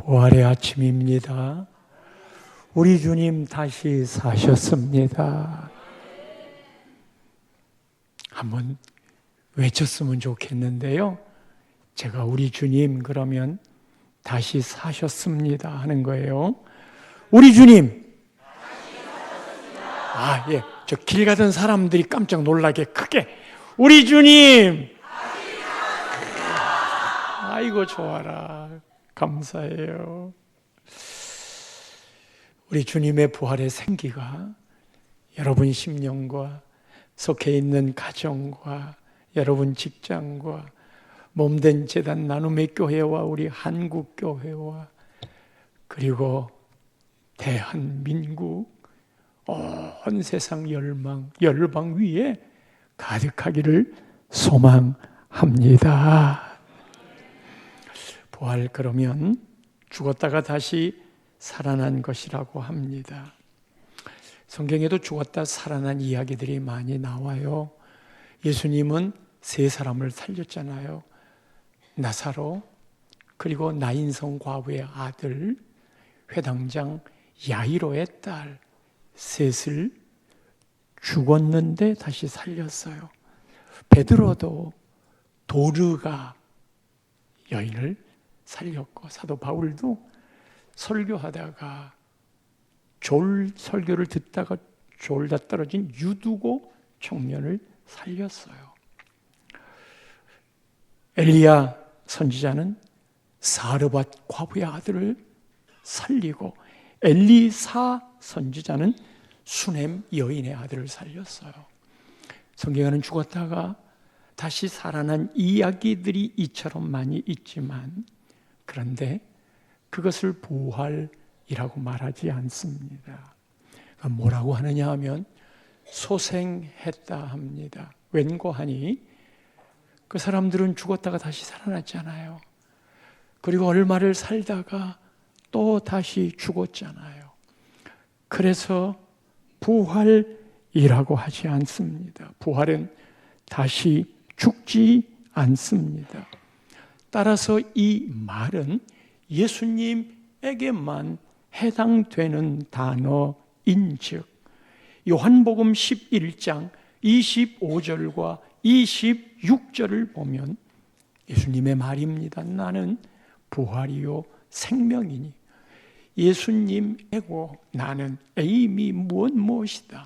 부활의 아침입니다. 우리 주님 다시 사셨습니다. 한번 외쳤으면 좋겠는데요. 제가 우리 주님 그러면 다시 사셨습니다 하는 거예요. 우리 주님. 예. 저 길 가던 사람들이 깜짝 놀라게 크게 우리 주님. 아이고 좋아라. 감사해요. 우리 주님의 부활의 생기가 여러분 심령과 속해 있는 가정과 여러분 직장과 몸된 재단 나눔의 교회와 우리 한국교회와 그리고 대한민국 온 세상 열방 위에 가득하기를 소망합니다. 부활 그러면 죽었다가 다시 살아난 것이라고 합니다. 성경에도 죽었다 살아난 이야기들이 많이 나와요. 예수님은 세 사람을 살렸잖아요. 나사로, 그리고 나인성 과부의 아들, 회당장 야이로의 딸 셋을 죽었는데 다시 살렸어요. 베드로도 도르가 여인을 살렸고, 사도 바울도 설교하다가 설교를 듣다가 졸다 떨어진 유두고 청년을 살렸어요. 엘리야 선지자는 사르밧 과부의 아들을 살리고, 엘리사 선지자는 수넴 여인의 아들을 살렸어요. 성경에는 죽었다가 다시 살아난 이야기들이 이처럼 많이 있지만, 그런데 그것을 부활이라고 말하지 않습니다. 뭐라고 하느냐 하면 소생했다 합니다. 웬고하니 그 사람들은 죽었다가 다시 살아났잖아요. 그리고 얼마를 살다가 또 다시 죽었잖아요. 그래서 부활이라고 하지 않습니다. 부활은 다시 죽지 않습니다. 따라서 이 말은 예수님에게만 해당되는 단어인즉 요한복음 11장 25절과 26절을 보면 예수님의 말입니다. 나는 부활이요 생명이니 예수님이고 나는 에임이 무엇이다.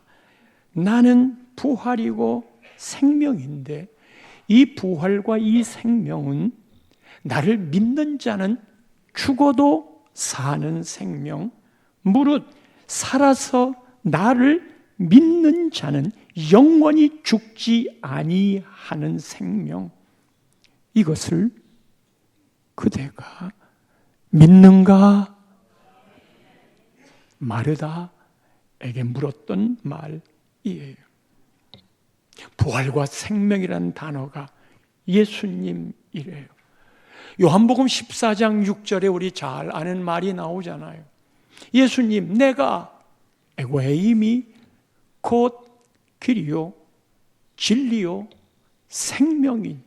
나는 부활이고 생명인데 이 부활과 이 생명은 나를 믿는 자는 죽어도 사는 생명, 무릇 살아서 나를 믿는 자는 영원히 죽지 아니하는 생명, 이것을 그대가 믿는가? 마르다에게 물었던 말이에요. 부활과 생명이라는 단어가 예수님이래요. 요한복음 14장 6절에 우리 잘 아는 말이 나오잖아요. 예수님, 내가 에고에임이 곧 길이요 진리요 생명인,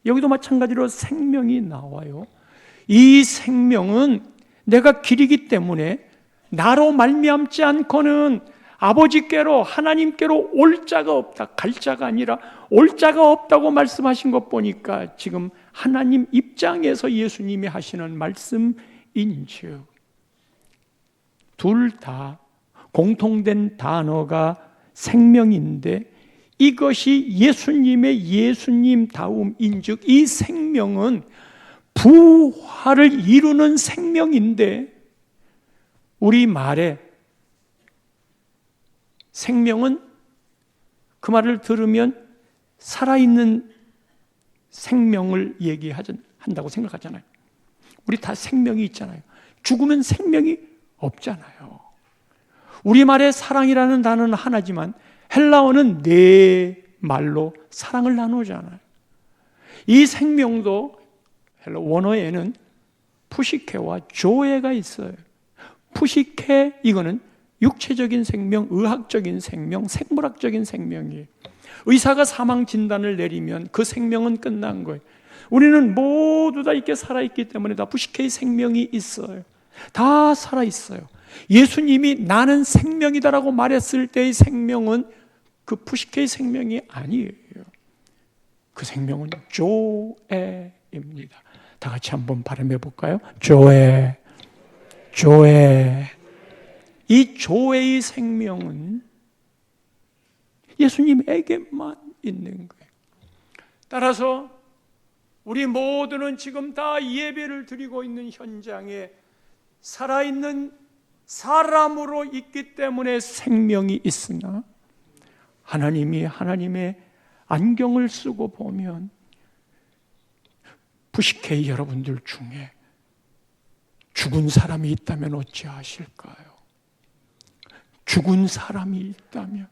여기도 마찬가지로 생명이 나와요. 이 생명은 내가 길이기 때문에 나로 말미암지 않고는 아버지께로 하나님께로 올 자가 없다. 갈 자가 아니라 올 자가 없다고 말씀하신 것 보니까 지금 하나님 입장에서 예수님이 하시는 말씀인즉 둘 다 공통된 단어가 생명인데 이것이 예수님의 예수님다움인즉 이 생명은 부활을 이루는 생명인데 우리 말에 생명은 그 말을 들으면 살아있는 생명을 얘기한다고 생각하잖아요. 우리 다 생명이 있잖아요. 죽으면 생명이 없잖아요. 우리말에 사랑이라는 단어는 하나지만 헬라어는 네 말로 사랑을 나누잖아요. 이 생명도 헬라 원어에는 푸시케와 조에가 있어요. 푸시케, 이거는 육체적인 생명, 의학적인 생명, 생물학적인 생명이에요. 의사가 사망 진단을 내리면 그 생명은 끝난 거예요. 우리는 모두 다 이렇게 살아있기 때문에 다 푸시케의 생명이 있어요. 다 살아있어요. 예수님이 나는 생명이다라고 말했을 때의 생명은 그 푸시케의 생명이 아니에요. 그 생명은 조에입니다. 다 같이 한번 발음해 볼까요? 조에. 조에. 이 조에의 생명은 예수님에게만 있는 거예요. 따라서 우리 모두는 지금 다 예배를 드리고 있는 현장에 살아있는 사람으로 있기 때문에 생명이 있으나 하나님이 하나님의 안경을 쓰고 보면 푸시케이 여러분들 중에 죽은 사람이 있다면 어찌하실까요? 죽은 사람이 있다면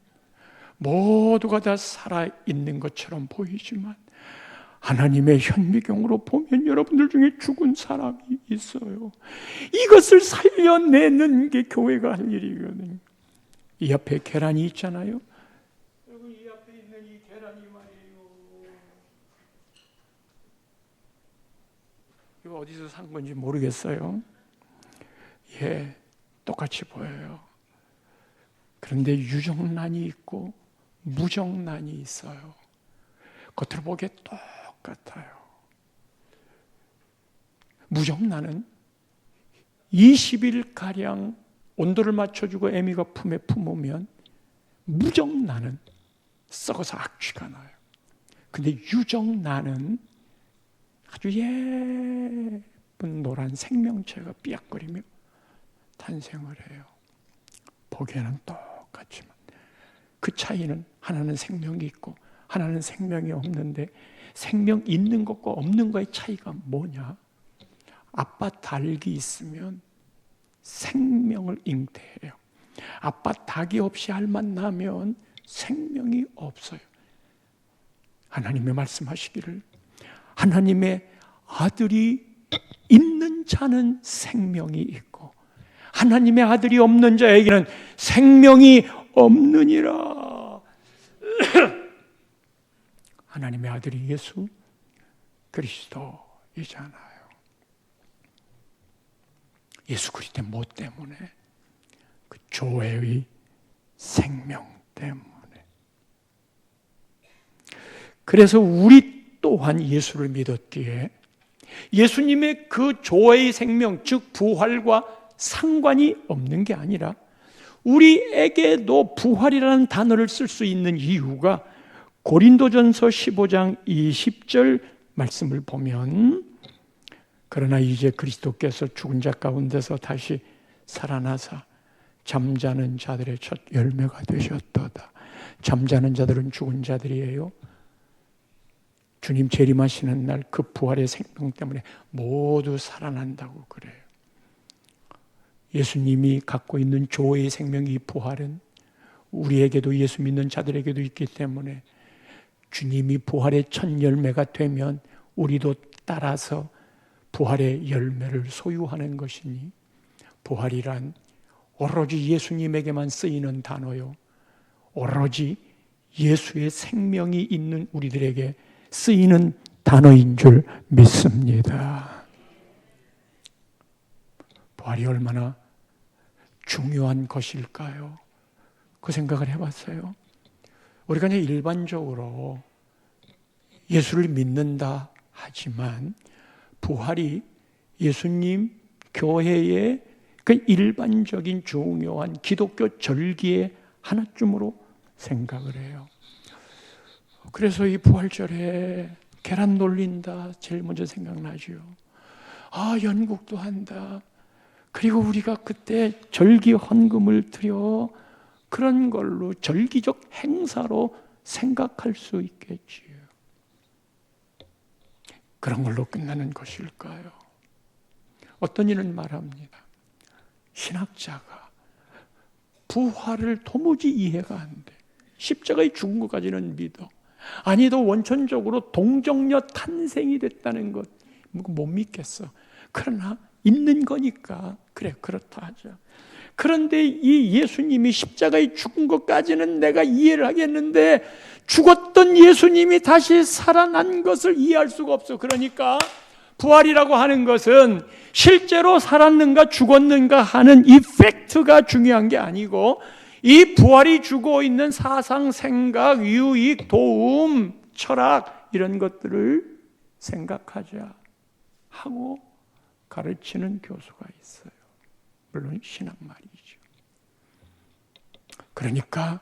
모두가 다 살아있는 것처럼 보이지만 하나님의 현미경으로 보면 여러분들 중에 죽은 사람이 있어요. 이것을 살려내는 게 교회가 할 일이거든요. 이 앞에 계란이 있잖아요. 여러분, 이 앞에 있는 이 계란이 말이에요. 이거 어디서 산 건지 모르겠어요. 예, 똑같이 보여요. 그런데 유정란이 있고 무정란이 있어요. 겉으로 보기에 똑같아요. 무정란은 20일가량 온도를 맞춰주고 애미가 품에 품으면 무정란은 썩어서 악취가 나요. 근데 유정란은 아주 예쁜 노란 생명체가 삐약거리며 탄생을 해요. 보기에는 똑같지만 그 차이는 하나는 생명이 있고 하나는 생명이 없는데, 생명 있는 것과 없는 것의 차이가 뭐냐? 아빠 닭이 있으면 생명을 잉태해요. 아빠 닭이 없이 알만 나면 생명이 없어요. 하나님의 말씀하시기를 하나님의 아들이 있는 자는 생명이 있고 하나님의 아들이 없는 자에게는 생명이 없느니라. 하나님의 아들이 예수 그리스도이잖아요. 예수 그리스도 뭐 때문에? 그 조회의 생명 때문에. 그래서 우리 또한 예수를 믿었기에 예수님의 그 조회의 생명, 즉 부활과 상관이 없는 게 아니라 우리에게도 부활이라는 단어를 쓸 수 있는 이유가 고린도전서 15장 20절 말씀을 보면, 그러나 이제 그리스도께서 죽은 자 가운데서 다시 살아나사 잠자는 자들의 첫 열매가 되셨도다. 잠자는 자들은 죽은 자들이에요. 주님 재림하시는 날 그 부활의 생명 때문에 모두 살아난다고 그래요. 예수님이 갖고 있는 조의 생명이 부활은 우리에게도 예수 믿는 자들에게도 있기 때문에 주님이 부활의 첫 열매가 되면 우리도 따라서 부활의 열매를 소유하는 것이니, 부활이란 오로지 예수님에게만 쓰이는 단어요, 오로지 예수의 생명이 있는 우리들에게 쓰이는 단어인 줄 믿습니다. 부활이 얼마나 중요한 것일까요? 그 생각을 해봤어요. 우리가 그냥 일반적으로 예수를 믿는다 하지만 부활이 예수님 교회의 그 일반적인 중요한 기독교 절기의 하나쯤으로 생각을 해요. 그래서 이 부활절에 계란 놀린다 제일 먼저 생각나죠. 연국도 한다. 그리고 우리가 그때 절기 헌금을 드려 그런 걸로 절기적 행사로 생각할 수 있겠지요. 그런 걸로 끝나는 것일까요? 어떤 이는 말합니다. 신학자가 부활을 도무지 이해가 안 돼. 십자가에 죽은 것까지는 믿어. 아니도 원천적으로 동정녀 탄생이 됐다는 것 못 믿겠어. 그러나 있는 거니까 그래 그렇다 하죠. 그런데 이 예수님이 십자가에 죽은 것까지는 내가 이해를 하겠는데 죽었던 예수님이 다시 살아난 것을 이해할 수가 없어. 그러니까 부활이라고 하는 것은 실제로 살았는가 죽었는가 하는 이 팩트가 중요한 게 아니고 이 부활이 주고 있는 사상, 생각, 유익, 도움, 철학 이런 것들을 생각하자 하고 가르치는 교수가 있어요. 물론 신학 말이죠. 그러니까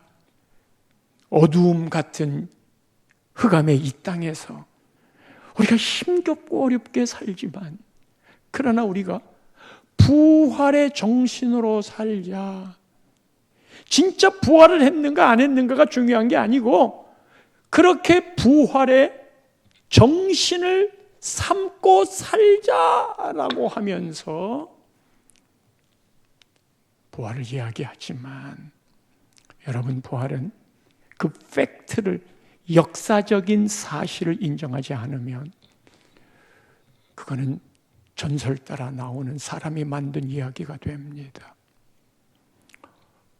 어두움 같은 흑암의 이 땅에서 우리가 힘겹고 어렵게 살지만 그러나 우리가 부활의 정신으로 살자. 진짜 부활을 했는가 안 했는가가 중요한 게 아니고 그렇게 부활의 정신을 삼고 살자라고 하면서 부활을 이야기하지만 여러분, 부활은 그 팩트를, 역사적인 사실을 인정하지 않으면 그거는 전설 따라 나오는 사람이 만든 이야기가 됩니다.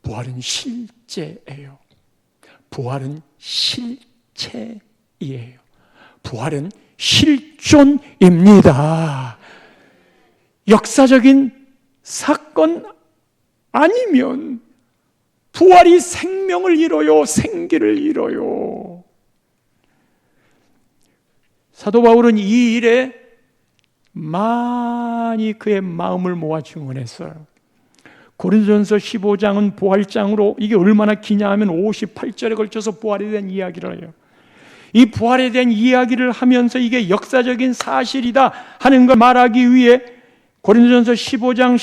부활은 실제예요. 부활은 실체이에요. 부활은 실존입니다. 역사적인 사건 아니면 부활이 생명을 이뤄요, 생기를 이뤄요. 사도 바울은 이 일에 많이 그의 마음을 모아 증언했어요. 고린도전서 15장은 부활장으로, 이게 얼마나 기냐 하면 58절에 걸쳐서 부활에 대한 이야기를 해요. 이 부활에 대한 이야기를 하면서 이게 역사적인 사실이다 하는 걸 말하기 위해 고린도전서 15장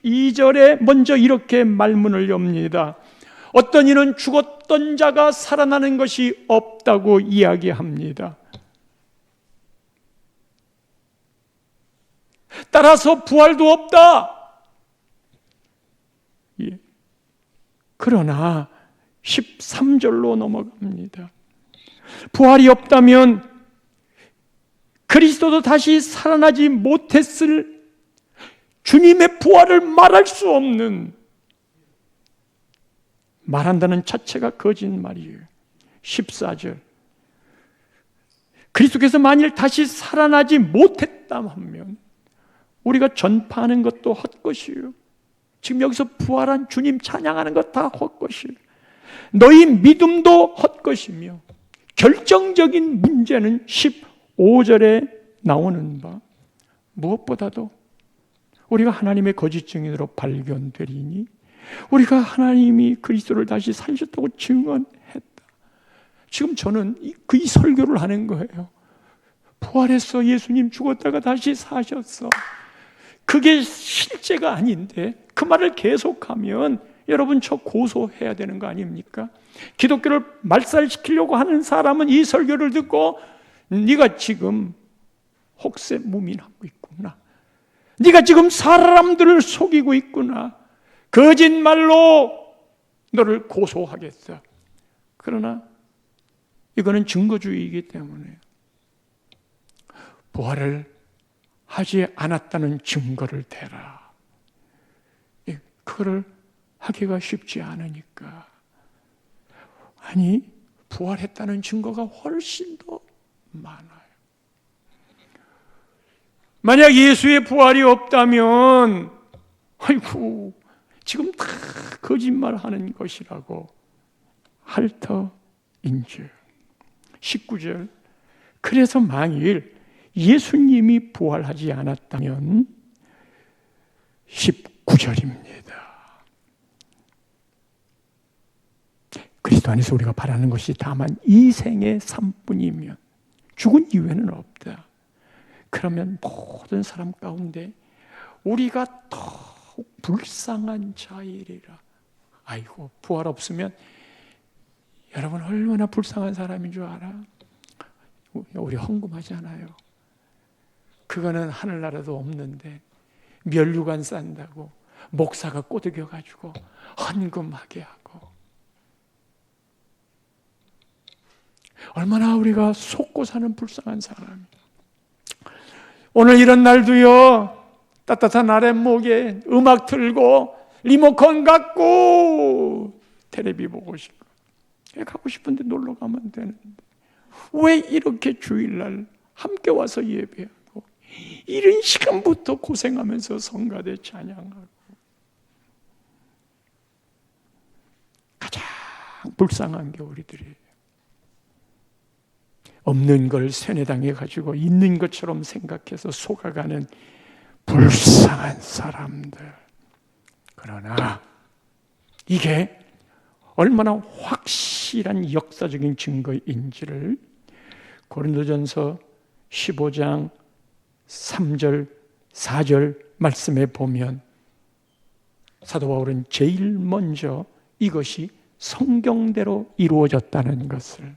12절에 먼저 이렇게 말문을 엽니다. 어떤 이는 죽었던 자가 살아나는 것이 없다고 이야기합니다. 따라서 부활도 없다. 예. 그러나 13절로 넘어갑니다. 부활이 없다면 그리스도도 다시 살아나지 못했을 주님의 부활을 말할 수 없는, 말한다는 자체가 거짓말이에요. 14절 그리스도께서 만일 다시 살아나지 못했다면 우리가 전파하는 것도 헛것이요, 지금 여기서 부활한 주님 찬양하는 것 다 헛것이요, 너희 믿음도 헛것이며, 결정적인 문제는 15절에 나오는 바 무엇보다도 우리가 하나님의 거짓 증인으로 발견되리니 우리가 하나님이 그리스도를 다시 살리셨다고 증언했다. 지금 저는 이 설교를 하는 거예요. 부활했어. 예수님 죽었다가 다시 사셨어. 그게 실제가 아닌데 그 말을 계속하면 여러분 저 고소해야 되는 거 아닙니까? 기독교를 말살시키려고 하는 사람은 이 설교를 듣고 네가 지금 혹세무민하고 있구나, 네가 지금 사람들을 속이고 있구나, 거짓말로 너를 고소하겠어. 그러나 이거는 증거주의이기 때문에 부활을 하지 않았다는 증거를 대라. 그거를 하기가 쉽지 않으니까. 아니, 부활했다는 증거가 훨씬 더 많아요. 만약 예수의 부활이 없다면 아이고 지금 다 거짓말하는 것이라고 할 터인지. 19절 그래서 만일 예수님이 부활하지 않았다면 19절입니다. 그리스도 안에서 우리가 바라는 것이 다만 이 생의 삶뿐이면 죽은 이후에는 없다. 그러면 모든 사람 가운데 우리가 더욱 불쌍한 자이리라. 아이고, 부활 없으면 여러분 얼마나 불쌍한 사람인 줄 알아? 우리 헌금하잖아요. 그거는 하늘나라도 없는데 면류관 싼다고 목사가 꼬드겨가지고 헌금하게 하고, 얼마나 우리가 속고 사는 불쌍한 사람이야. 오늘 이런 날도요, 따뜻한 아랫목에 음악 틀고 리모컨 갖고 텔레비 보고 싶고 가고 싶은데 놀러 가면 되는데 왜 이렇게 주일날 함께 와서 예배하고 이른 시간부터 고생하면서 성가대 찬양하고, 가장 불쌍한 게 우리들이에요. 없는 걸 세뇌당해 가지고 있는 것처럼 생각해서 속아가는 불쌍한 사람들. 그러나 이게 얼마나 확실한 역사적인 증거인지를 고린도전서 15장 3절 4절 말씀에 보면 사도 바울은 제일 먼저 이것이 성경대로 이루어졌다는 것을,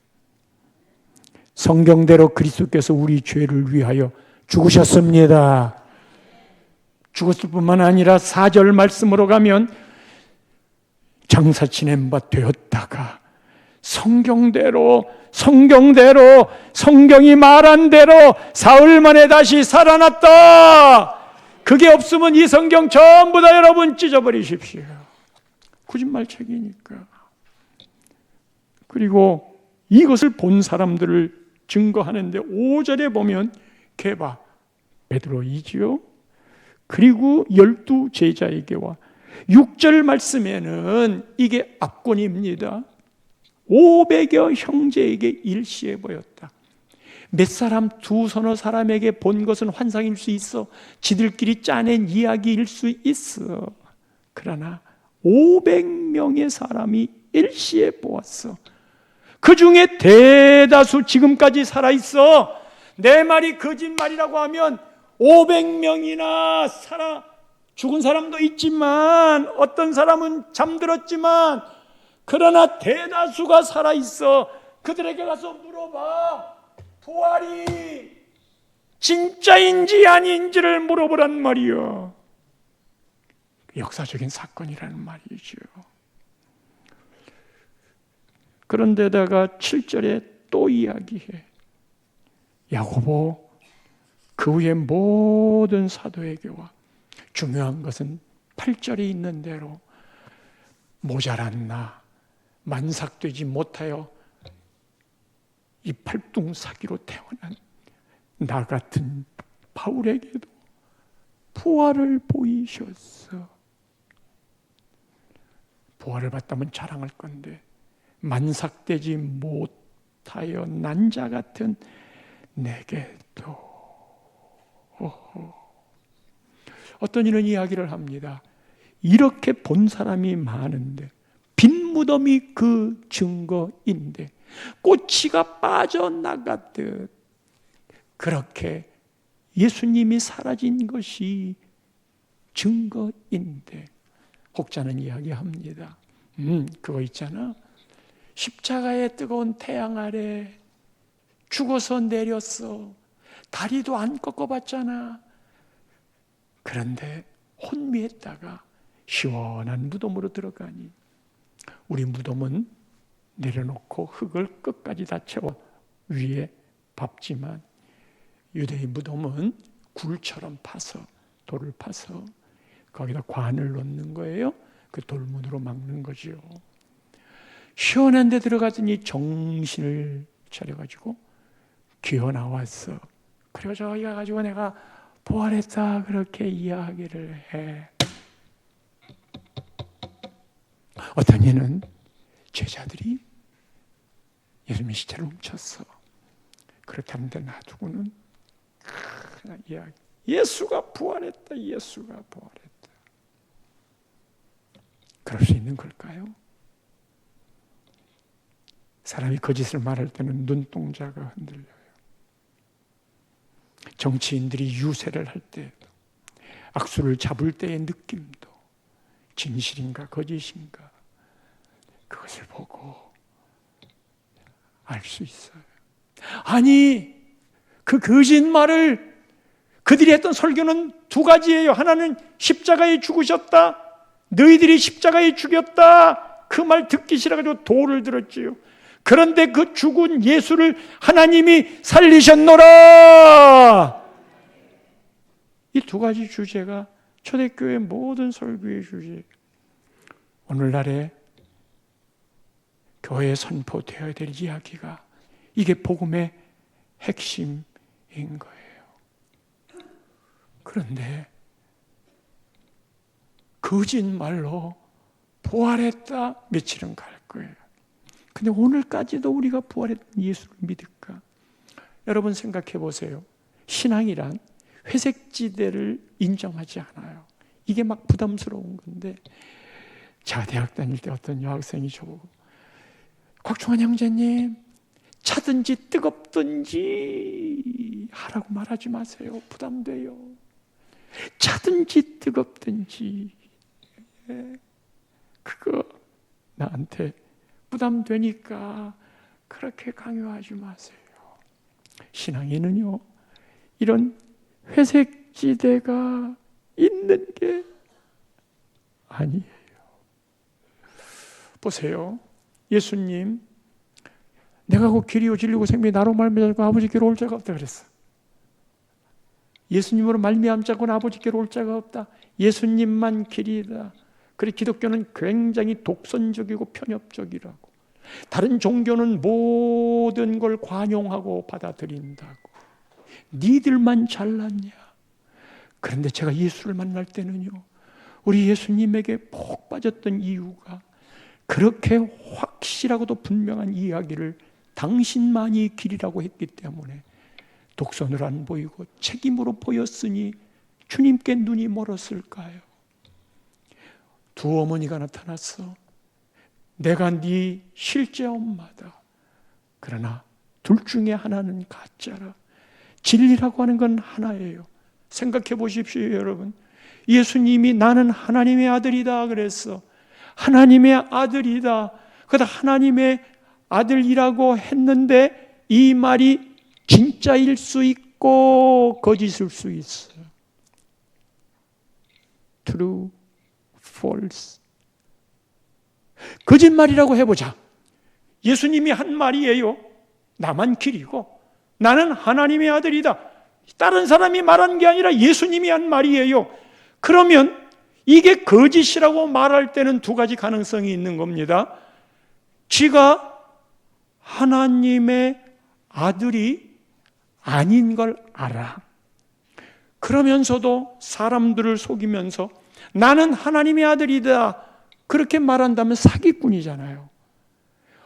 성경대로 그리스도께서 우리 죄를 위하여 죽으셨습니다. 죽었을 뿐만 아니라 4절 말씀으로 가면 장사 지낸 바 되었다가 성경대로 성경이 말한 대로 사흘 만에 다시 살아났다. 그게 없으면 이 성경 전부 다 여러분 찢어버리십시오. 거짓말책이니까. 그리고 이것을 본 사람들을 증거하는데 5절에 보면 게바 베드로이지요. 그리고 12 제자에게와 6절 말씀에는 이게 압권입니다. 500여 형제에게 일시해 보였다. 몇 사람, 두서너 사람에게 본 것은 환상일 수 있어. 지들끼리 짜낸 이야기일 수 있어. 그러나 500명의 사람이 일시해 보았어. 그 중에 대다수 지금까지 살아있어. 내 말이 거짓말이라고 하면 500명이나 죽은 사람도 있지만, 어떤 사람은 잠들었지만, 그러나 대다수가 살아있어. 그들에게 가서 물어봐. 부활이 진짜인지 아닌지를 물어보란 말이요. 역사적인 사건이라는 말이죠. 그런데다가 7절에 또 이야기해. 야고보 그 후에 모든 사도에게와, 중요한 것은 8절에 있는 대로 모자란 나, 만삭되지 못하여 이 팔뚱사기로 태어난 나 같은 바울에게도 부활을 보이셨어. 부활을 봤다면 자랑할 건데 만삭되지 못하여 난 자 같은 내게도. 어떤 이런 이야기를 합니다. 이렇게 본 사람이 많은데, 빈 무덤이 그 증거인데, 꼬치가 빠져나가듯 그렇게 예수님이 사라진 것이 증거인데, 혹자는 이야기합니다. 그거 있잖아. 십자가의 뜨거운 태양 아래 죽어서 내렸어. 다리도 안 꺾어봤잖아. 그런데 혼미했다가 시원한 무덤으로 들어가니, 우리 무덤은 내려놓고 흙을 끝까지 다 채워 위에 밟지만, 유대의 무덤은 굴처럼 파서, 돌을 파서 거기다 관을 놓는 거예요. 그 돌문으로 막는 거죠. 시원한 데 들어가더니 정신을 차려가지고 기어 나왔어. 그리고 저기 가가지고 내가 부활했다 그렇게 이야기를 해. 어떤 이는 제자들이 예수님의 시체를 훔쳤어. 그렇다는데 놔두고는 그냥 이야기. 예수가 부활했다. 예수가 부활했다. 그럴 수 있는 걸까요? 사람이 거짓을 말할 때는 눈동자가 흔들려요. 정치인들이 유세를 할 때도, 악수를 잡을 때의 느낌도 진실인가 거짓인가 그것을 보고 알 수 있어요. 아니, 그 거짓말을, 그들이 했던 설교는 두 가지예요. 하나는 십자가에 죽으셨다, 너희들이 십자가에 죽였다, 그 말 듣기 싫어가지고 돌을 들었지요. 그런데 그 죽은 예수를 하나님이 살리셨노라. 이 두 가지 주제가 초대교회 모든 설교의 주제. 오늘날에 교회에 선포되어야 될 이야기가, 이게 복음의 핵심인 거예요. 그런데 거짓말로 부활했다 며칠은 갈 거예요. 근데 오늘까지도 우리가 부활했던 예수를 믿을까? 여러분 생각해 보세요. 신앙이란 회색지대를 인정하지 않아요. 이게 막 부담스러운 건데, 제가 대학 다닐 때 어떤 여학생이 저보고 곽종환 형제님, 차든지 뜨겁든지 하라고 말하지 마세요. 부담돼요. 차든지 뜨겁든지. 그거 나한테 부담되니까 그렇게 강요하지 마세요. 신앙에는요, 이런 회색지대가 있는 게 아니에요. 보세요. 예수님, 내가 곧 길이요 진리고 생명이 나로 말미암고 아버지께로 올 자가 없다 그랬어. 예수님으로 말미암 자고는 아버지께로 올 자가 없다. 예수님만 길이다. 그래, 기독교는 굉장히 독선적이고 편협적이라고. 다른 종교는 모든 걸 관용하고 받아들인다고. 니들만 잘났냐? 그런데 제가 예수를 만날 때는요, 우리 예수님에게 푹 빠졌던 이유가 그렇게 확실하고도 분명한 이야기를 당신만이 길이라고 했기 때문에 독선으로 안 보이고 책임으로 보였으니 주님께 눈이 멀었을까요? 두 어머니가 나타났어. 내가 네 실제 엄마다. 그러나 둘 중에 하나는 가짜라. 진리라고 하는 건 하나예요. 생각해 보십시오, 여러분. 예수님이 나는 하나님의 아들이다 그랬어. 하나님의 아들이다. 그러다 하나님의 아들이라고 했는데 이 말이 진짜일 수 있고 거짓일 수 있어요. True, false. 거짓말이라고 해보자. 예수님이 한 말이에요. 나만 길이고 나는 하나님의 아들이다. 다른 사람이 말한 게 아니라 예수님이 한 말이에요. 그러면 이게 거짓이라고 말할 때는 두 가지 가능성이 있는 겁니다. 지가 하나님의 아들이 아닌 걸 알아. 그러면서도 사람들을 속이면서 나는 하나님의 아들이다 그렇게 말한다면 사기꾼이잖아요.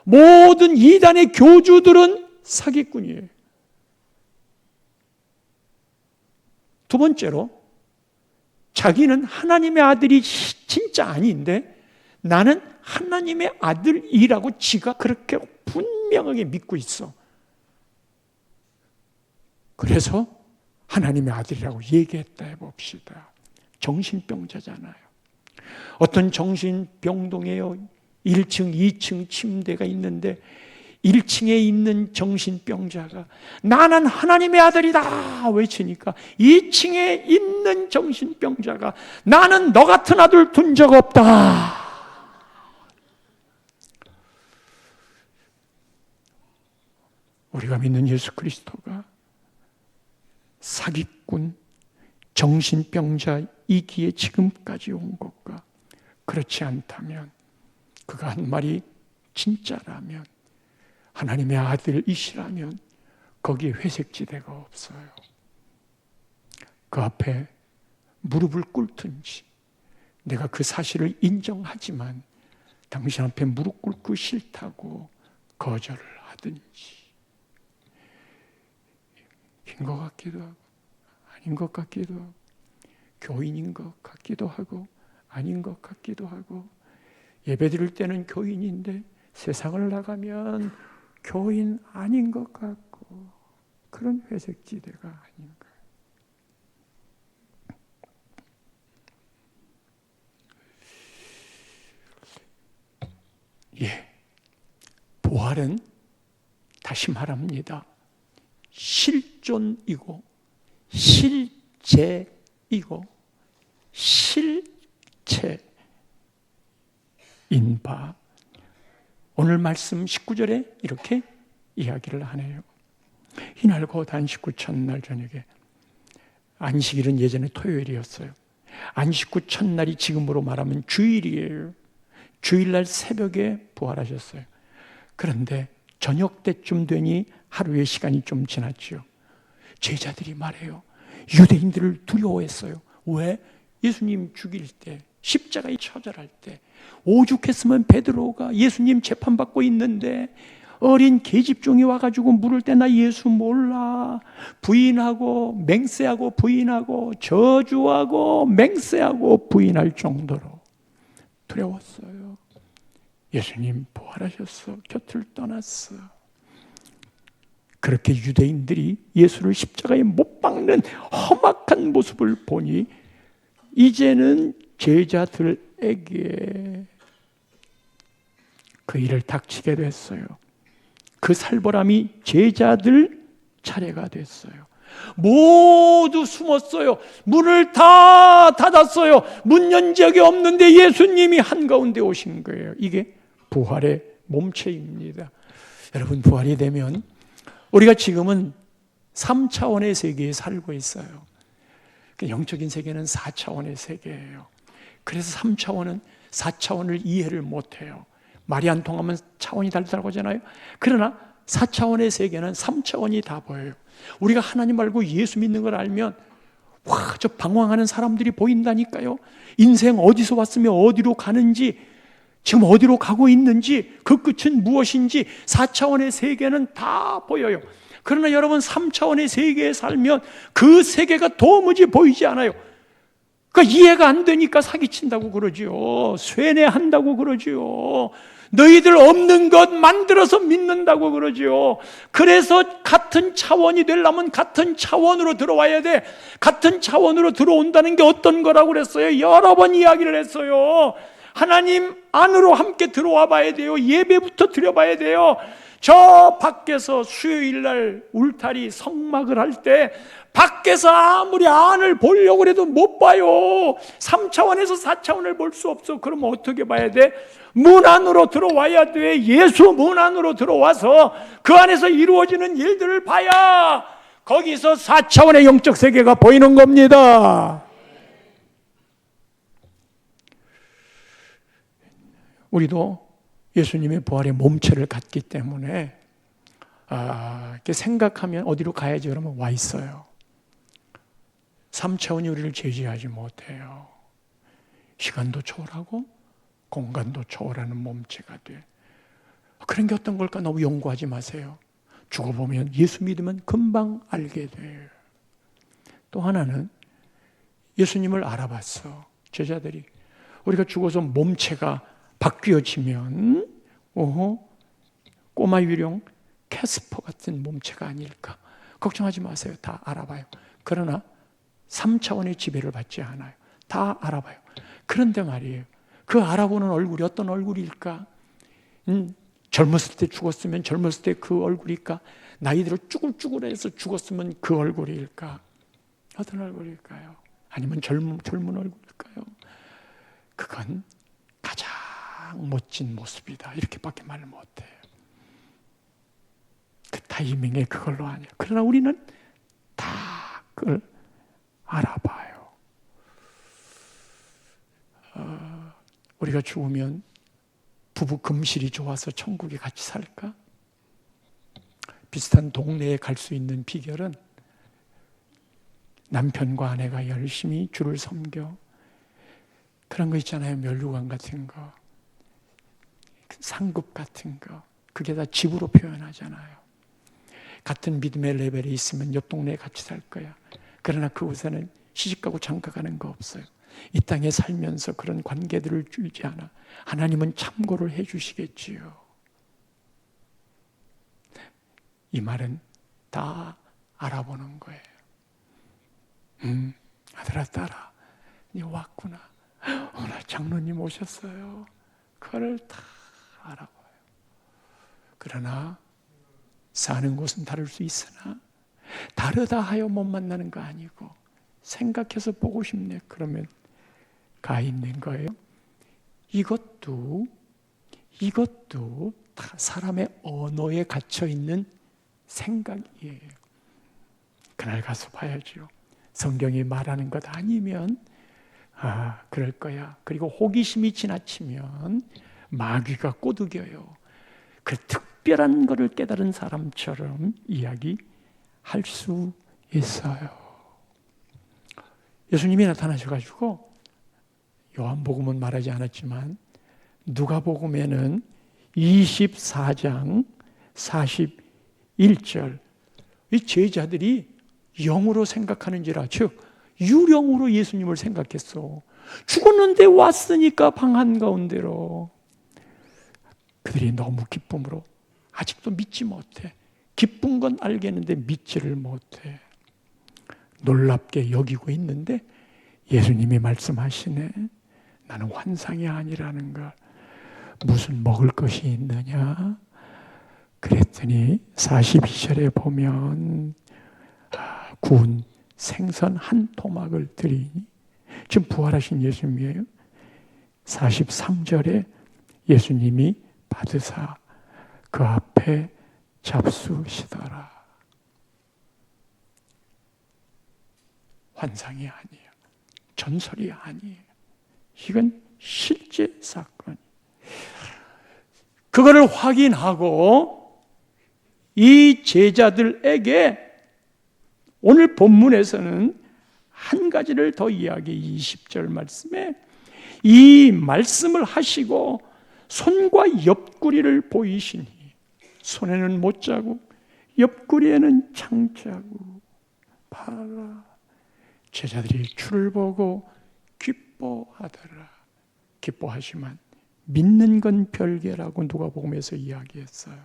모든 이단의 교주들은 사기꾼이에요. 두 번째로, 자기는 하나님의 아들이 진짜 아닌데 나는 하나님의 아들이라고 지가 그렇게 분명하게 믿고 있어. 그래서 하나님의 아들이라고 얘기했다 해봅시다. 정신병자잖아요. 어떤 정신병동에요, 1층, 2층 침대가 있는데 1층에 있는 정신병자가 나는 하나님의 아들이다 외치니까 2층에 있는 정신병자가 나는 너 같은 아들 둔 적 없다. 우리가 믿는 예수 그리스도가 사기꾼, 정신병자이기에 지금까지 온 것과 그렇지 않다면, 그가 한 말이 진짜라면, 하나님의 아들이시라면 거기에 회색지대가 없어요. 그 앞에 무릎을 꿇든지, 내가 그 사실을 인정하지만 당신 앞에 무릎 꿇고 싫다고 거절을 하든지, 인 것 같기도 하고 아닌 것 같기도 하고, 교인인 것 같기도 하고 아닌 것 같기도 하고, 예배 드릴 때는 교인인데 세상을 나가면 교인 아닌 것 같고, 그런 회색지대가 아닌가. 부활은 다시 말합니다. 실존이고 실제이고 실체인 바, 오늘 말씀 19절에 이렇게 이야기를 하네요. 이날 곧 안식 후 첫날 저녁에, 안식일은 예전에 토요일이었어요. 안식 후 첫날이 지금으로 말하면 주일이에요. 주일날 새벽에 부활하셨어요. 그런데 저녁 때쯤 되니 하루의 시간이 좀 지났죠. 제자들이 말해요. 유대인들을 두려워했어요. 왜? 예수님 죽일 때, 십자가에 처절할 때 오죽했으면 베드로가 예수님 재판받고 있는데 어린 계집종이 와가지고 물을 때 나 예수 몰라 부인하고 맹세하고 부인하고 저주하고 맹세하고 부인할 정도로 두려웠어요. 예수님 부활하셨어. 곁을 떠났어. 그렇게 유대인들이 예수를 십자가에 못 박는 험악한 모습을 보니 이제는 제자들에게 그 일을 닥치게 됐어요. 그 살벌함이 제자들 차례가 됐어요. 모두 숨었어요. 문을 다 닫았어요. 문 연 적이 없는데 예수님이 한가운데 오신 거예요. 이게 부활의 몸체입니다. 여러분, 부활이 되면 우리가 지금은 3차원의 세계에 살고 있어요. 영적인 세계는 4차원의 세계예요. 그래서 3차원은 4차원을 이해를 못해요. 말이 안 통하면 차원이 다르다고 하잖아요. 그러나 4차원의 세계는 3차원이 다 보여요. 우리가 하나님 알고 예수 믿는 걸 알면 와, 저 방황하는 사람들이 보인다니까요. 인생 어디서 왔으며 어디로 가는지, 지금 어디로 가고 있는지, 그 끝은 무엇인지 4차원의 세계는 다 보여요. 그러나 여러분 3차원의 세계에 살면 그 세계가 도무지 보이지 않아요. 그러니까 이해가 안 되니까 사기친다고 그러지요. 쇠뇌한다고 그러지요. 너희들 없는 것 만들어서 믿는다고 그러지요. 그래서 같은 차원이 되려면 같은 차원으로 들어와야 돼. 같은 차원으로 들어온다는 게 어떤 거라고 그랬어요? 여러 번 이야기를 했어요. 하나님 안으로 함께 들어와 봐야 돼요. 예배부터 드려봐야 돼요. 저 밖에서 수요일 날 울타리 성막을 할 때 밖에서 아무리 안을 보려고 해도 못 봐요. 3차원에서 4차원을 볼 수 없어. 그러면 어떻게 봐야 돼? 문 안으로 들어와야 돼. 예수 문 안으로 들어와서 그 안에서 이루어지는 일들을 봐야 거기서 4차원의 영적 세계가 보이는 겁니다. 우리도 예수님의 부활의 몸체를 갖기 때문에 이렇게 생각하면 어디로 가야지 그러면 와 있어요. 3차원이 우리를 제지하지 못해요. 시간도 초월하고 공간도 초월하는 몸체가 돼. 그런 게 어떤 걸까? 너무 연구하지 마세요. 죽어보면 예수 믿으면 금방 알게 돼요. 또 하나는 예수님을 알아봤어. 제자들이. 우리가 죽어서 몸체가 바뀌어지면 꼬마 유령 캐스퍼 같은 몸체가 아닐까. 걱정하지 마세요. 다 알아봐요. 그러나 3차원의 지배를 받지 않아요. 다 알아봐요. 그런데 말이에요. 그 알아보는 얼굴이 어떤 얼굴일까? 젊었을 때 죽었으면 젊었을 때 그 얼굴일까? 나이 들어 쭈글쭈글해서 죽었으면 그 얼굴일까? 어떤 얼굴일까요? 아니면 젊은 얼굴일까요? 그건 가장 멋진 모습이다. 이렇게밖에 말을 못해요. 그 타이밍에 그걸로 아니에요. 그러나 우리는 다 그걸 알아봐요. 우리가 죽으면 부부 금실이 좋아서 천국에 같이 살까? 비슷한 동네에 갈 수 있는 비결은 남편과 아내가 열심히 주를 섬겨. 그런 거 있잖아요. 면류관 같은 거, 상급 같은 거. 그게 다 집으로 표현하잖아요. 같은 믿음의 레벨에 있으면 옆 동네에 같이 살 거야. 그러나 그곳에는 시집가고 장가가는 거 없어요. 이 땅에 살면서 그런 관계들을 주지 않아. 하나님은 참고를 해 주시겠지요. 이 말은 다 알아보는 거예요. 아들아 딸아, 니 왔구나. 오늘 장로님 오셨어요. 그걸 다 알아봐요. 그러나 사는 곳은 다를 수 있으나 다르다 하여 못 만나는 거 아니고 생각해서 보고 싶네. 그러면 가 있는 거예요. 이것도 다 사람의 언어에 갇혀 있는 생각이에요. 그날 가서 봐야죠. 성경이 말하는 것 아니면 그럴 거야. 그리고 호기심이 지나치면 마귀가 꼬드겨요. 그 특별한 것을 깨달은 사람처럼 이야기할 수 있어요. 예수님이 나타나셔가지고 요한복음은 말하지 않았지만 누가복음에는 24장 41절 이 제자들이 영으로 생각하는지라 즉 유령으로 예수님을 생각했어. 죽었는데 왔으니까 방 한가운데로. 그들이 너무 기쁨으로 아직도 믿지 못해. 기쁜 건 알겠는데 믿지를 못해. 놀랍게 여기고 있는데 예수님이 말씀하시네. 나는 환상이 아니라는 걸. 무슨 먹을 것이 있느냐? 그랬더니 42절에 보면 구운 생선 한 토막을 드리니 지금 부활하신 예수님이에요. 43절에 예수님이 받으사 그 앞에 잡수시더라. 환상이 아니에요. 전설이 아니에요. 이건 실제 사건. 그거를 확인하고 이 제자들에게 오늘 본문에서는 한 가지를 더 이야기해. 20절 말씀에 이 말씀을 하시고 손과 옆구리를 보이시니 손에는 못자국 옆구리에는 창자국 봐라. 제자들이 주를 보고 기뻐하더라. 기뻐하지만 믿는 건 별개라고 누가복음에서 이야기했어요.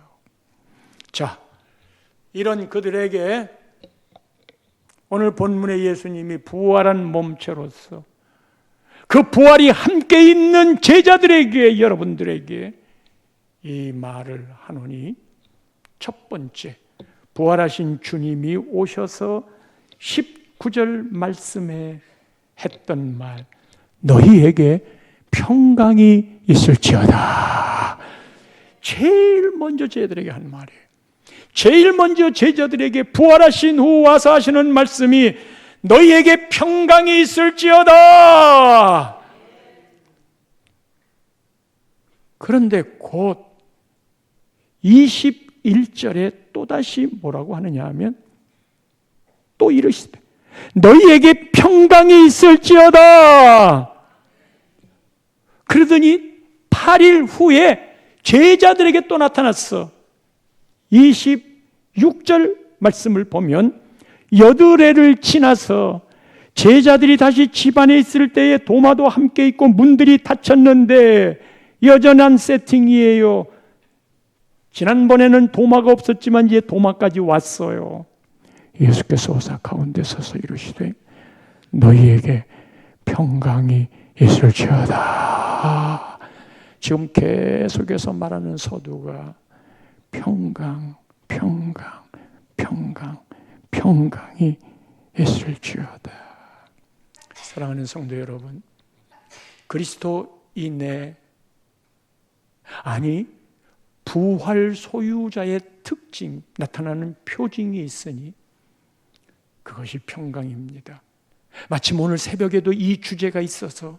자, 이런 그들에게 오늘 본문의 예수님이 부활한 몸체로서 그 부활이 함께 있는 제자들에게, 여러분들에게 이 말을 하노니, 첫 번째, 부활하신 주님이 오셔서 19절 말씀에 했던 말, 너희에게 평강이 있을지어다. 제일 먼저 제자들에게 한 말이에요. 제일 먼저 제자들에게 부활하신 후 와서 하시는 말씀이 너희에게 평강이 있을지어다. 그런데 곧 21절에 또다시 뭐라고 하느냐 하면 또 이르시되 너희에게 평강이 있을지어다. 그러더니 8일 후에 제자들에게 또 나타났어. 26절 말씀을 보면 여드레를 지나서 제자들이 다시 집안에 있을 때에 도마도 함께 있고 문들이 닫혔는데 여전한 세팅이에요. 지난번에는 도마가 없었지만 이제 도마까지 왔어요. 예수께서 오사 가운데 서서 이르시되 너희에게 평강이 있을지어다. 지금 계속해서 말하는 서두가 평강, 평강, 평강, 평강이 있을지어다. 사랑하는 성도 여러분, 그리스도인의 아니 부활 소유자의 특징, 나타나는 표징이 있으니 그것이 평강입니다. 마침 오늘 새벽에도 이 주제가 있어서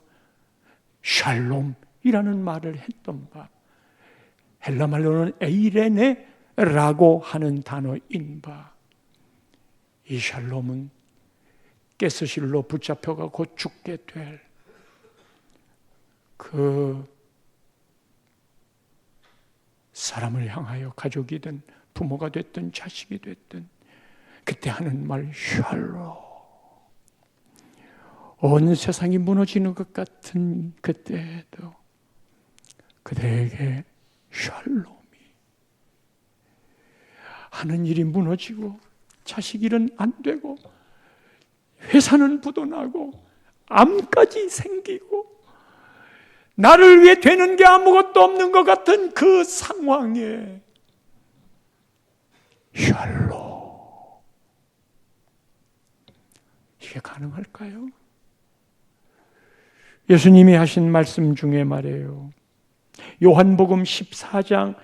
샬롬이라는 말을 했던 바, 헬라 말로는 에이레네라고 하는 단어인 바, 이 샬롬은 가스실로 붙잡혀가 곧 죽게 될 그 사람을 향하여 가족이든 부모가 됐든 자식이 됐든 그때 하는 말 샬롬. 온 세상이 무너지는 것 같은 그때에도 그들에게 샬롬이, 하는 일이 무너지고 자식 일은 안 되고 회사는 부도나고 암까지 생기고 나를 위해 되는 게 아무것도 없는 것 같은 그 상황에 샬롬, 이게 가능할까요? 예수님이 하신 말씀 중에 말이에요. 요한복음 14장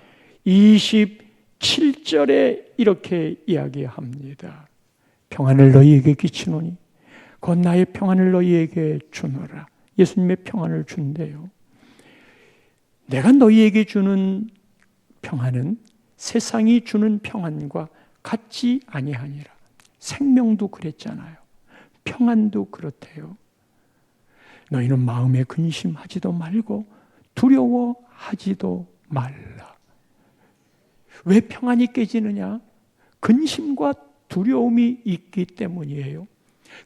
27절에 이렇게 이야기합니다. 평안을 너희에게 끼치노니 곧 나의 평안을 너희에게 주노라. 예수님의 평안을 준대요. 내가 너희에게 주는 평안은 세상이 주는 평안과 같지 아니하니라. 생명도 그랬잖아요. 평안도 그렇대요. 너희는 마음에 근심하지도 말고 두려워하지도 말라. 왜 평안이 깨지느냐? 근심과 두려움이 있기 때문이에요.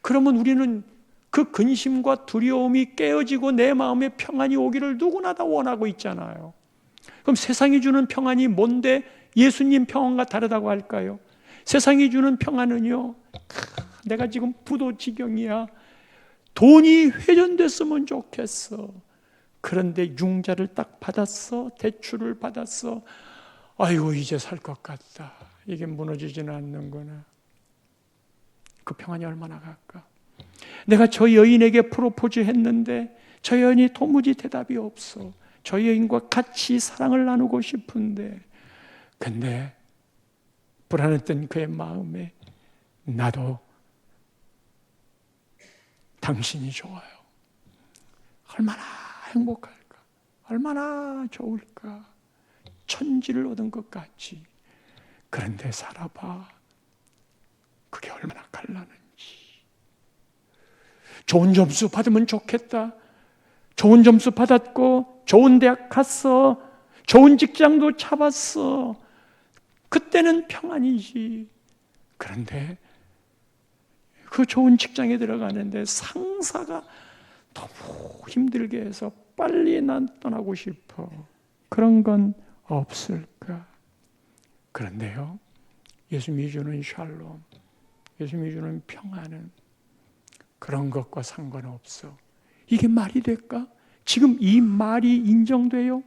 그러면 우리는 그 근심과 두려움이 깨어지고 내 마음에 평안이 오기를 누구나 다 원하고 있잖아요. 그럼 세상이 주는 평안이 뭔데 예수님 평안과 다르다고 할까요? 세상이 주는 평안은요, 내가 지금 부도지경이야. 돈이 회전됐으면 좋겠어. 그런데 융자를 딱 받았어. 대출을 받았어. 아이고, 이제 살 것 같다. 이게 무너지지는 않는구나. 그 평안이 얼마나 갈까? 내가 저 여인에게 프로포즈 했는데 저 여인이 도무지 대답이 없어. 저 여인과 같이 사랑을 나누고 싶은데, 근데 불안했던 그의 마음에 나도 당신이 좋아요. 얼마나 행복할까? 얼마나 좋을까? 천지를 얻은 것 같지. 그런데 살아봐. 그게 얼마나 갈라는지. 좋은 점수 받으면 좋겠다. 좋은 점수 받았고 좋은 대학 갔어. 좋은 직장도 잡았어. 그때는 평안이지. 그런데 그 좋은 직장에 들어가는데 상사가 너무 힘들게 해서 빨리 난 떠나고 싶어. 그런 건 없을까? 그런데요, 예수님이 주는 샬롬, 예수님이 주는 평안은 그런 것과 상관없어. 이게 말이 될까? 지금 이 말이 인정돼요?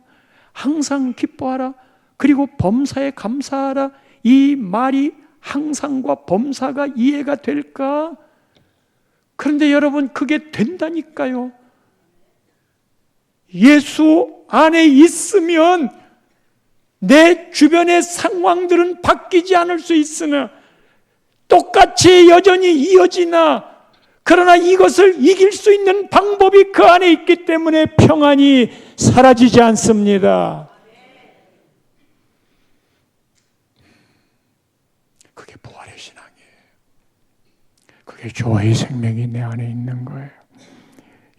항상 기뻐하라. 그리고 범사에 감사하라. 이 말이 항상과 범사가 이해가 될까? 그런데 여러분, 그게 된다니까요. 예수 안에 있으면 내 주변의 상황들은 바뀌지 않을 수 있으나 똑같이 여전히 이어지나, 그러나 이것을 이길 수 있는 방법이 그 안에 있기 때문에 평안이 사라지지 않습니다. 그게 부활의 신앙이에요. 그게 조화의 생명이 내 안에 있는 거예요.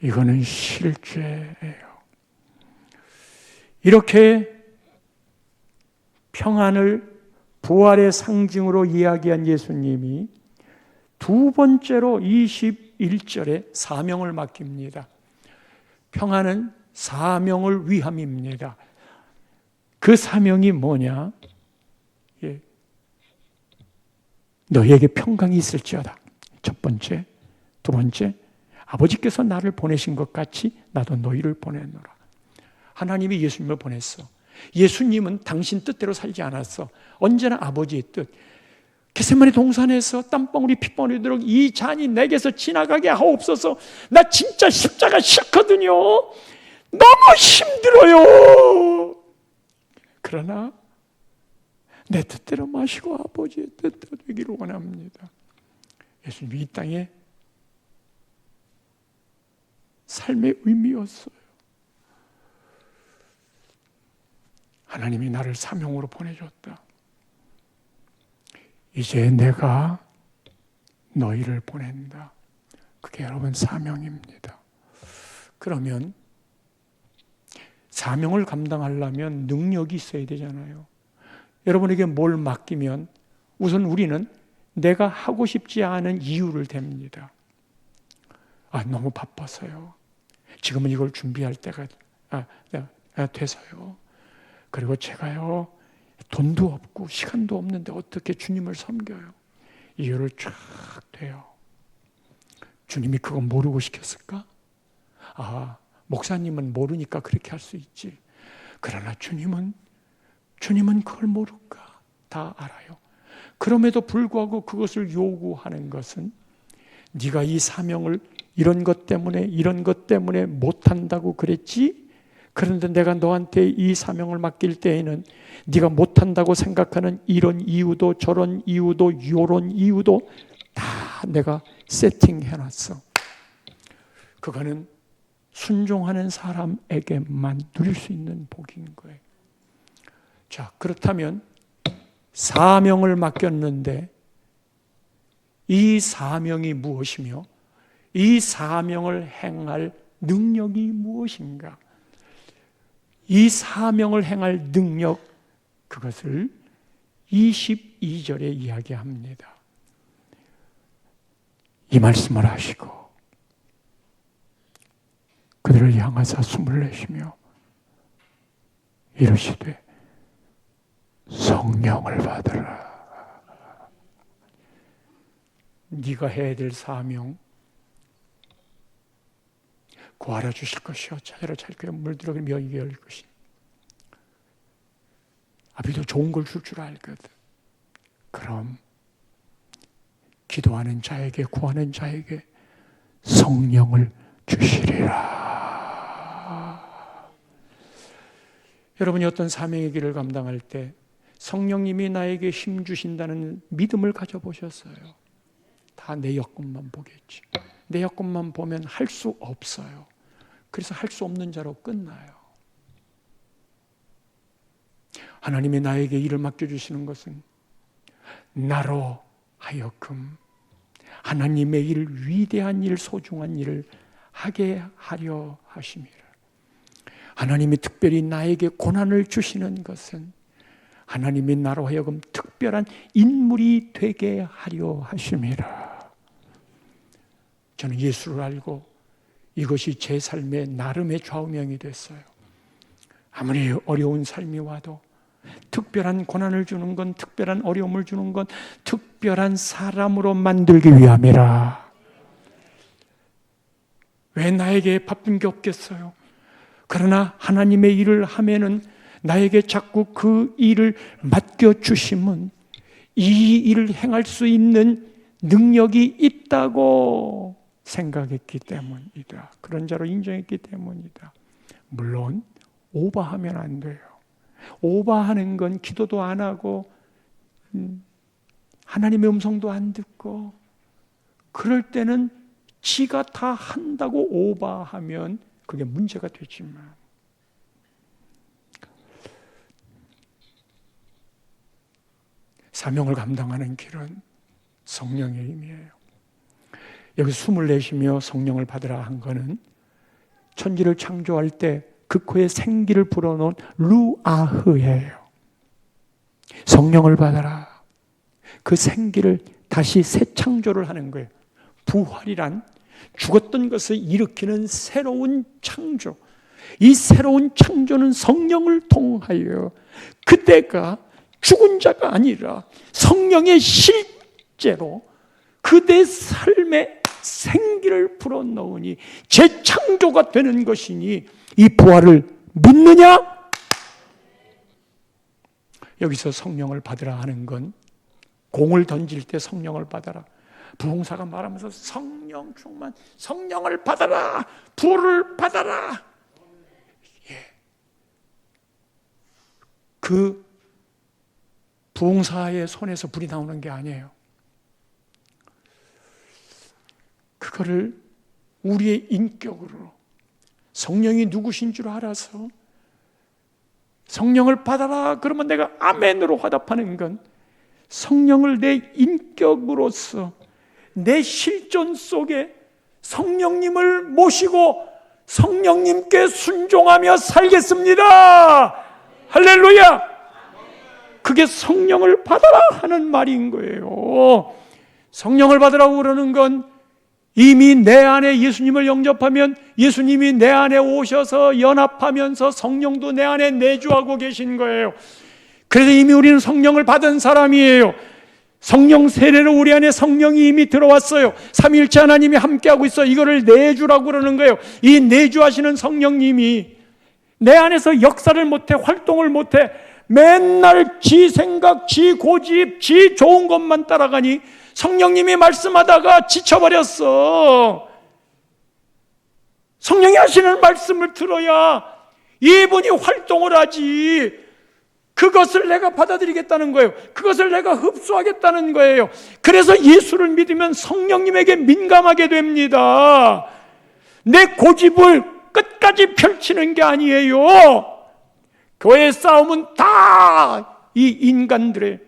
이거는 실제예요. 이렇게 평안을 부활의 상징으로 이야기한 예수님이 두 번째로 21절에 사명을 맡깁니다. 평안은 사명을 위함입니다. 그 사명이 뭐냐? 너희에게 평강이 있을지어다. 첫 번째. 두 번째, 아버지께서 나를 보내신 것 같이 나도 너희를 보내노라. 하나님이 예수님을 보냈어. 예수님은 당신 뜻대로 살지 않았어. 언제나 아버지의 뜻. 겟세마네 동산에서 땀방울이 핏방울이 들어 이 잔이 내게서 지나가게 하옵소서. 나 진짜 십자가 싫거든요. 너무 힘들어요. 그러나 내 뜻대로 마시고 아버지의 뜻대로 되기를 원합니다. 예수님이 이 땅에 삶의 의미였어요. 하나님이 나를 사명으로 보내줬다. 이제 내가 너희를 보낸다. 그게 여러분 사명입니다. 그러면 사명을 감당하려면 능력이 있어야 되잖아요. 여러분에게 뭘 맡기면 우선 우리는 내가 하고 싶지 않은 이유를 댑니다. 너무 바빠서요. 지금은 이걸 준비할 때가 돼서요. 그리고 제가요, 돈도 없고 시간도 없는데 어떻게 주님을 섬겨요? 이유를 쫙 대요. 주님이 그거 모르고 시켰을까? 목사님은 모르니까 그렇게 할 수 있지. 그러나 주님은 그걸 모를까? 다 알아요. 그럼에도 불구하고 그것을 요구하는 것은 네가 이 사명을 이런 것 때문에 못한다고 그랬지? 그런데 내가 너한테 이 사명을 맡길 때에는 네가 못한다고 생각하는 이런 이유도 저런 이유도 요런 이유도 다 내가 세팅해놨어. 그거는 순종하는 사람에게만 누릴 수 있는 복인 거예요. 자, 그렇다면 사명을 맡겼는데 이 사명이 무엇이며 이 사명을 행할 능력이 무엇인가? 이 사명을 행할 능력, 그것을 22절에 이야기합니다. 이 말씀을 하시고 그들을 향하사 숨을 내쉬며 이르시되 성령을 받으라. 네가 해야 될 사명, 구하라 주실 것이요 찾으라 찾을 것이요 물들어 명이 열릴 것이니 아버지도 좋은 걸 줄 줄 알거든. 그럼 기도하는 자에게, 구하는 자에게 성령을 주시리라. 여러분이 어떤 사명의 길을 감당할 때 성령님이 나에게 힘 주신다는 믿음을 가져보셨어요? 다 내 여건만 보겠지. 내 여건만 보면 할 수 없어요. 그래서 할 수 없는 자로 끝나요. 하나님이 나에게 일을 맡겨주시는 것은 나로 하여금 하나님의 일, 위대한 일, 소중한 일을 하게 하려 하심이라. 하나님이 특별히 나에게 고난을 주시는 것은 하나님이 나로 하여금 특별한 인물이 되게 하려 하심이라. 저는 예수를 알고 이것이 제 삶의 나름의 좌우명이 됐어요. 아무리 어려운 삶이 와도 특별한 고난을 주는 건, 특별한 어려움을 주는 건 특별한 사람으로 만들기 위함이라. 왜 나에게 바쁜 게 없겠어요? 그러나 하나님의 일을 하면은 나에게 자꾸 그 일을 맡겨주심은 이 일을 행할 수 있는 능력이 있다고 생각했기 때문이다. 그런 자로 인정했기 때문이다. 물론 오버하면 안 돼요. 오버하는 건 기도도 안 하고 하나님의 음성도 안 듣고, 그럴 때는 지가 다 한다고 오버하면 그게 문제가 되지만, 사명을 감당하는 길은 성령의 힘이에요. 여기 숨을 내쉬며 성령을 받으라 한 거는 천지를 창조할 때 그 코에 생기를 불어넣은 루아흐예요. 성령을 받아라. 그 생기를 다시 새 창조를 하는 거예요. 부활이란 죽었던 것을 일으키는 새로운 창조. 이 새로운 창조는 성령을 통하여 그대가 죽은 자가 아니라 성령의 실제로 그대 삶에 생기를 불어넣으니 재창조가 되는 것이니, 이 부활을 믿느냐? 여기서 성령을 받으라 하는 건 공을 던질 때 성령을 받아라. 부흥사가 말하면서 성령 충만, 성령을 받아라, 불을 받아라. 예. 그 부흥사의 손에서 불이 나오는 게 아니에요. 그거를 우리의 인격으로 성령이 누구신 줄 알아서 성령을 받아라 그러면 내가 아멘으로 화답하는 건 성령을 내 인격으로서 내 실존 속에 성령님을 모시고 성령님께 순종하며 살겠습니다. 할렐루야. 그게 성령을 받아라 하는 말인 거예요. 성령을 받으라고 그러는 건 이미 내 안에 예수님을 영접하면 예수님이 내 안에 오셔서 연합하면서 성령도 내 안에 내주하고 계신 거예요. 그래서 이미 우리는 성령을 받은 사람이에요. 성령 세례로 우리 안에 성령이 이미 들어왔어요. 삼위일체 하나님이 함께하고 있어. 이거를 내주라고 그러는 거예요. 이 내주하시는 성령님이 내 안에서 역사를 못해, 활동을 못해, 맨날 지 생각, 지 고집, 지 좋은 것만 따라가니 성령님이 말씀하다가 지쳐버렸어. 성령이 하시는 말씀을 들어야 이분이 활동을 하지. 그것을 내가 받아들이겠다는 거예요. 그것을 내가 흡수하겠다는 거예요. 그래서 예수를 믿으면 성령님에게 민감하게 됩니다. 내 고집을 끝까지 펼치는 게 아니에요. 교회의 싸움은 다 이 인간들의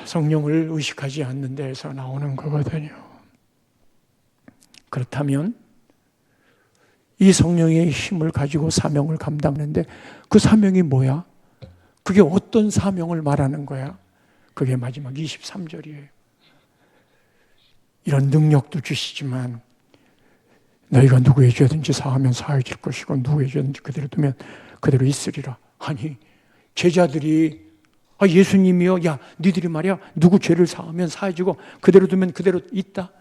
성령을 의식하지 않는 데에서 나오는 거거든요. 그렇다면 이 성령의 힘을 가지고 사명을 감당하는데 그 사명이 뭐야? 그게 어떤 사명을 말하는 거야? 그게 마지막 23절이에요. 이런 능력도 주시지만 너희가 누구의 죄든지 사하면 사해질 것이고 누구의 죄든지 그대로 두면 그대로 있으리라. 아니 제자들이 예수님이요, 야 니들이 말이야 누구 죄를 사하면 사해지고 그대로 두면 그대로 있다.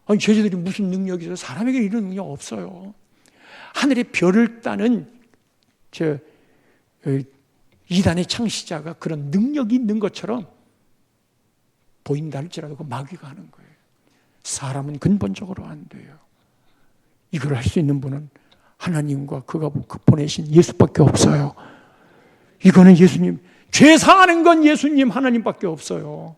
아니 제자들이 무슨 능력이 있어요? 사람에게 이런 능력 없어요. 하늘의 별을 따는 이단의 창시자가 그런 능력이 있는 것처럼 보인다 할지라도 그 마귀가 하는 거예요. 사람은 근본적으로 안 돼요. 이걸 할 수 있는 분은 하나님과 그가 보내신 예수밖에 없어요. 이거는 예수님, 죄 사하는 건 예수님 하나님밖에 없어요.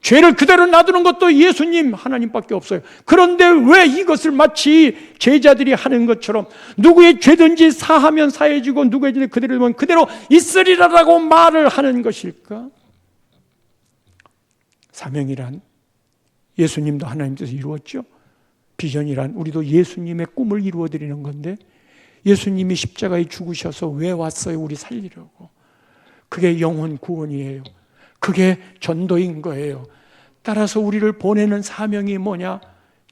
죄를 그대로 놔두는 것도 예수님 하나님밖에 없어요. 그런데 왜 이것을 마치 제자들이 하는 것처럼 누구의 죄든지 사하면 사해지고 누구의 죄는 그대로 두면 그대로 있으리라라고 말을 하는 것일까? 사명이란 예수님도 하나님 뜻에서 이루었죠. 비전이란 우리도 예수님의 꿈을 이루어드리는 건데 예수님이 십자가에 죽으셔서 왜 왔어요? 우리 살리려고. 그게 영혼 구원이에요. 그게 전도인 거예요. 따라서 우리를 보내는 사명이 뭐냐?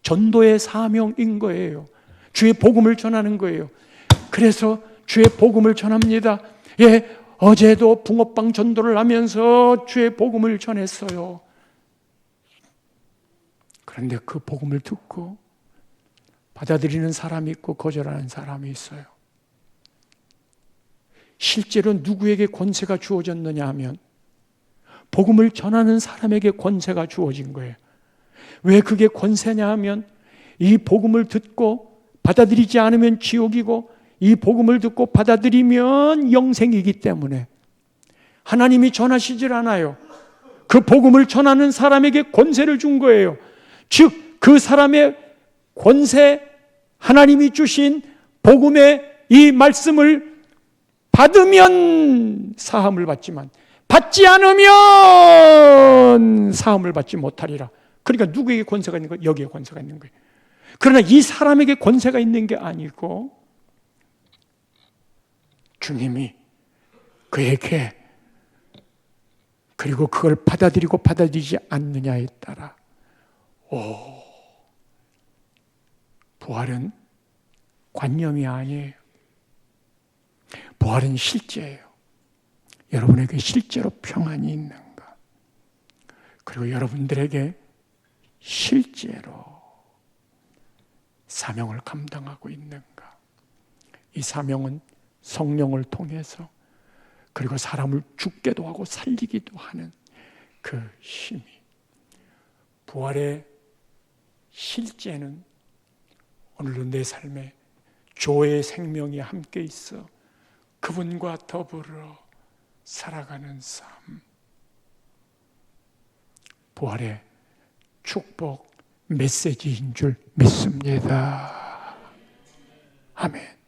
전도의 사명인 거예요. 주의 복음을 전하는 거예요. 그래서 주의 복음을 전합니다. 예, 어제도 붕어빵 전도를 하면서 주의 복음을 전했어요. 그런데 그 복음을 듣고 받아들이는 사람이 있고 거절하는 사람이 있어요. 실제로 누구에게 권세가 주어졌느냐 하면 복음을 전하는 사람에게 권세가 주어진 거예요. 왜 그게 권세냐 하면 이 복음을 듣고 받아들이지 않으면 지옥이고 이 복음을 듣고 받아들이면 영생이기 때문에 하나님이 전하시질 않아요. 그 복음을 전하는 사람에게 권세를 준 거예요. 즉 그 사람의 권세, 하나님이 주신 복음의 이 말씀을 받으면 사함을 받지만 받지 않으면 사함을 받지 못하리라. 그러니까 누구에게 권세가 있는 거예요? 여기에 권세가 있는 거예요. 그러나 이 사람에게 권세가 있는 게 아니고 주님이 그에게 그리고 그걸 받아들이고 받아들이지 않느냐에 따라 부활은 관념이 아니에요. 부활은 실제예요. 여러분에게 실제로 평안이 있는가? 그리고 여러분들에게 실제로 사명을 감당하고 있는가? 이 사명은 성령을 통해서 그리고 사람을 죽게도 하고 살리기도 하는 그 힘이 부활의 실제는 오늘도 내 삶에 조의 생명이 함께 있어 그분과 더불어 살아가는 삶, 부활의 축복 메시지인 줄 믿습니다. 아멘.